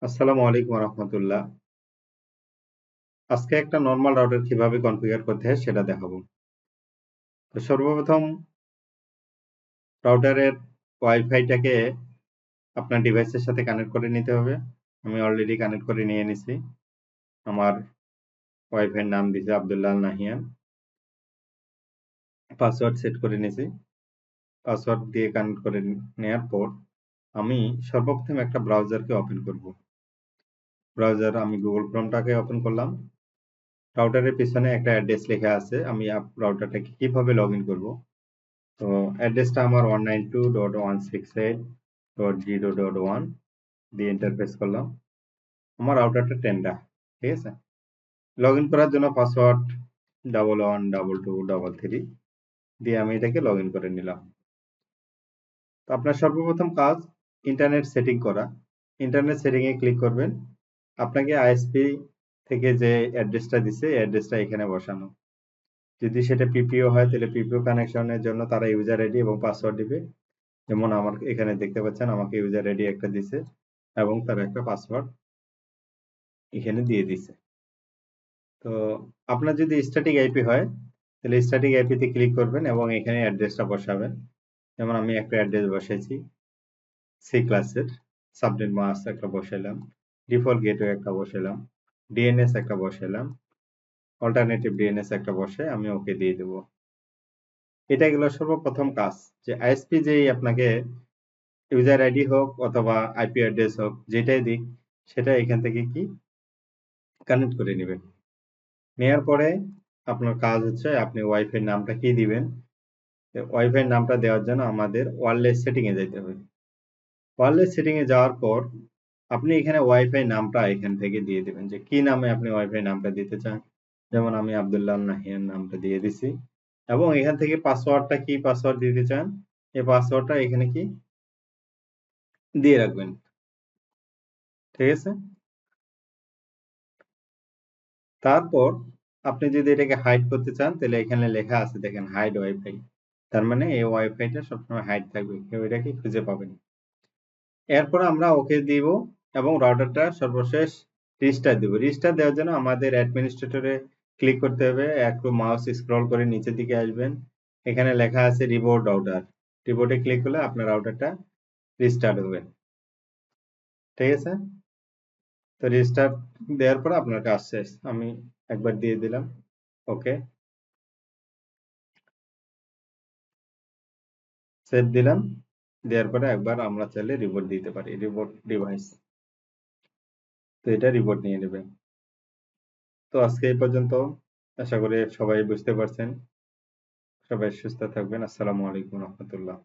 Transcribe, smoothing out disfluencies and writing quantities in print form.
আসসালামু আলাইকুম রহমতুল্লাহ। আজকে একটা নর্মাল রাউটার কিভাবে কনফিগার করতে হয় সেটা দেখাবো। তো সর্বপ্রথম রাউটারের ওয়াইফাইটাকে আপনার ডিভাইসের সাথে কানেক্ট করে নিতে হবে। আমি অলরেডি কানেক্ট করে নিয়ে নিছি। আমার ওয়াইফাইয়ের নাম দিয়েছে আব্দুল্লাহ আল নাহিয়ান। পাসওয়ার্ড সেট করে নিয়েছি। পাসওয়ার্ড দিয়ে কানেক্ট করে নেওয়ার পর আমি সর্বপ্রথম একটা ব্রাউজারকে ওপেন করব। ব্রাউজার আমি গুগল ক্রোমটাকে ওপেন করলাম। রাউটারের পিছনে একটা অ্যাড্রেস লেখা আছে। আমি রাউটারটাকে কিভাবে লগ ইন করবো। তো অ্যাড্রেসটা আমার 192.168.0.1 দিয়ে ইন্টারফেস করলাম। আমার রাউটারটা টেন্ডা, ঠিক আছে। লগ ইন করার জন্য পাসওয়ার্ড 112223 দিয়ে আমি এটাকে লগ ইন করে নিলাম। তো আপনার সর্বপ্রথম কাজ ইন্টারনেট সেটিং করা। ইন্টারনেট সেটিংয়ে ক্লিক করবেন। আপনাকে আইএসপি থেকে যে অ্যাড্রেসটা দিছে এই অ্যাড্রেসটা এখানে বসানো। যদি সেটা পিপিও হয় তাহলে পিপিও কানেকশনের জন্য তারা ইউজার আইডি এবং পাসওয়ার্ড দিবে। যেমন আমার এখানে দেখতে পাচ্ছেন আমাকে ইউজার আইডি একটা দিছে এবং তার একটা পাসওয়ার্ড এখানে দিয়ে দিছে। তো আপনার যদি স্ট্যাটিক আইপি হয় তাহলে স্ট্যাটিক আইপিতে ক্লিক করবেন এবং এখানে অ্যাড্রেসটা বসাবেন। যেমন আমি একটা অ্যাড্রেস বসাইছি, সি ক্লাসের সাবনেট মাস্ক একটা বসাইলাম, ডিফল্ট গেটওয়ে একটা বসাইলাম, ডিএনএস একটা বসাইলাম, অল্টারনেটিভ ডিএনএস একটা বসে আমি ওকে দিয়ে দেবো। এটা গেল সর্বপ্রথম কাজ, যে আইএসপি যেই আপনাকে ইউজার আইডি হোক অথবা আইপি অ্যাড্রেস হোক যেটাই দিক সেটা এখান থেকে কি কানেক্ট করে নেবেন। নেয়ার পরে আপনার কাজ হচ্ছে আপনি ওয়াইফাই নামটা কি দিবেন। ওয়াইফাই নামটা দেওয়ার জন্য আমাদের ওয়্যারলেস সেটিং এ যেতে হবে। ওয়্যারলেস সেটিং এ যাওয়ার পর আপনি এখানে ওয়াইফাই নামটা এখান থেকে দিয়ে দিবেন, যে কি নামে আপনি ওয়াইফাই নামটা দিতে চান। যেমন আমি আব্দুল্লাহ নাহিয়ান নামটা দিয়ে দিছি এবং এখান থেকে পাসওয়ার্ডটা কি পাসওয়ার্ড দিতে চান এই পাসওয়ার্ডটা এখানে কি দিয়ে রাখবেন, ঠিক আছে। তারপর আপনি যদি এটাকে হাইড করতে চান তাহলে এখানে লেখা আছে দেখেন হাইড ওয়াইফাই। তার মানে এই ওয়াইফাইটা সবসময় হাইড থাকবে, কেউ এটাকে খুঁজে পাবেন। এরপর আমরা ওকে দিব এবং রাউটারটা সর্বশেষ রিস্টার্ট দিব। রিস্টার্ট দেওয়ার জন্য আমাদের অ্যাডমিনিস্ট্রেটরে ক্লিক করতে হবে। একটু মাউস স্ক্রল করে নিচের দিকে আসবেন, এখানে লেখা আছে রিবোর্ট রাউটার। রিবোর্টে ক্লিক করলে আপনার রাউটারটা রিস্টার্ট হবে, ঠিক আছে। তো রিস্টার্ট দেওয়ার পর আপনার কাজ শেষ। আমি একবার দিয়ে দিলাম ওকে, সেভ দিলাম। দেওয়ার পরে একবার আমরা চাইলে রিবোট দিতে পারি, রিবোট ডিভাইস। তো এটা রিবোট নিয়ে নেবে। তো আজকে এই পর্যন্ত, আশা করি সবাই বুঝতে পারছেন। সবাই সুস্থ থাকবেন। আসসালামু আলাইকুম রহমতুল্লাহ।